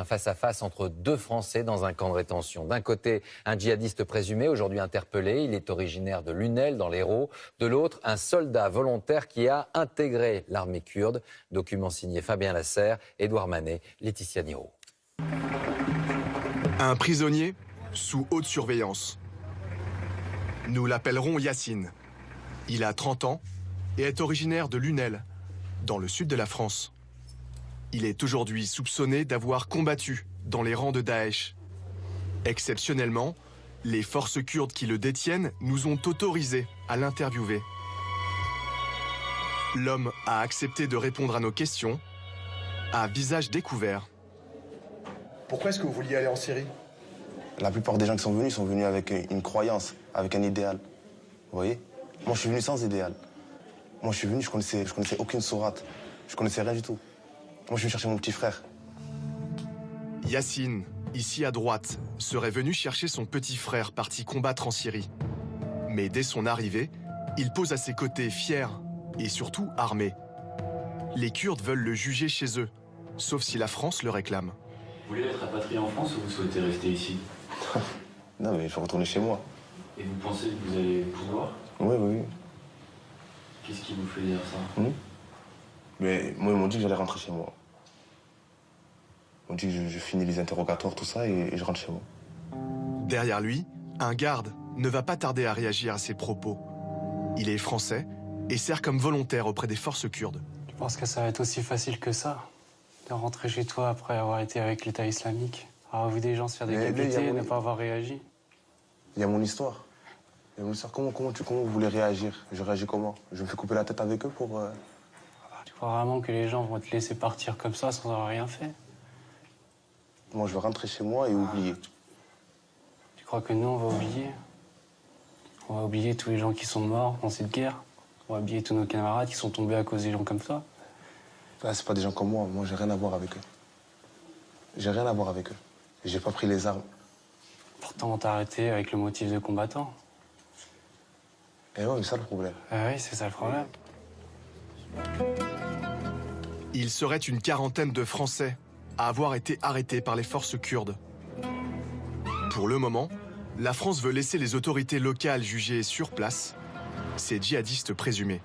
Un face-à-face entre deux Français dans un camp de rétention. D'un côté, un djihadiste présumé, aujourd'hui interpellé. Il est originaire de Lunel, dans l'Hérault. De l'autre, un soldat volontaire qui a intégré l'armée kurde. Document signé Fabien Lasserre, Édouard Manet, Laetitia Niro. Un prisonnier sous haute surveillance. Nous l'appellerons Yacine. Il a 30 ans et est originaire de Lunel, dans le sud de la France. Il est aujourd'hui soupçonné d'avoir combattu dans les rangs de Daesh. Exceptionnellement, les forces kurdes qui le détiennent nous ont autorisé à l'interviewer. L'homme a accepté de répondre à nos questions, à visage découvert. Pourquoi est-ce que vous vouliez aller en Syrie? La plupart des gens qui sont venus avec une croyance, avec un idéal. Vous voyez? Moi, je suis venu sans idéal. Moi, je suis venu, je connaissais aucune sourate. Je connaissais rien du tout. Moi, je suis venu chercher mon petit frère. Yacine, ici à droite, serait venu chercher son petit frère parti combattre en Syrie. Mais dès son arrivée, il pose à ses côtés fier et surtout armé. Les Kurdes veulent le juger chez eux, sauf si la France le réclame. Vous voulez être rapatrié en France ou vous souhaitez rester ici? Non, mais je vais retourner chez moi. Et vous pensez que vous allez pouvoir? Oui. Qu'est-ce qui vous fait dire ça? Mais moi, ils m'ont dit que j'allais rentrer chez moi. Ils m'ont dit que je finis les interrogatoires, tout ça, et je rentre chez moi. Derrière lui, un garde ne va pas tarder à réagir à ses propos. Il est français et sert comme volontaire auprès des forces kurdes. Tu penses que ça va être aussi facile que ça, de rentrer chez toi après avoir été avec l'État islamique, avoir vu des gens se faire décapiter et ne pas avoir réagi? Il y a mon histoire. Comment vous voulez réagir? Je réagis comment? Je me fais couper la tête avec eux pour... Tu crois vraiment que les gens vont te laisser partir comme ça sans avoir rien fait? Moi, je vais rentrer chez moi et oublier. Tu crois que nous, on va oublier? On va oublier tous les gens qui sont morts dans cette guerre? On va oublier tous nos camarades qui sont tombés à cause des gens comme ça? Là, c'est pas des gens comme moi. Moi, j'ai rien à voir avec eux. J'ai rien à voir avec eux. J'ai pas pris les armes. Pourtant, on t'a arrêté avec le motif de combattant. Et ouais, c'est ça le problème. Ah oui, c'est ça le problème. Il serait une quarantaine de Français à avoir été arrêtés par les forces kurdes. Pour le moment, la France veut laisser les autorités locales juger sur place ces djihadistes présumés.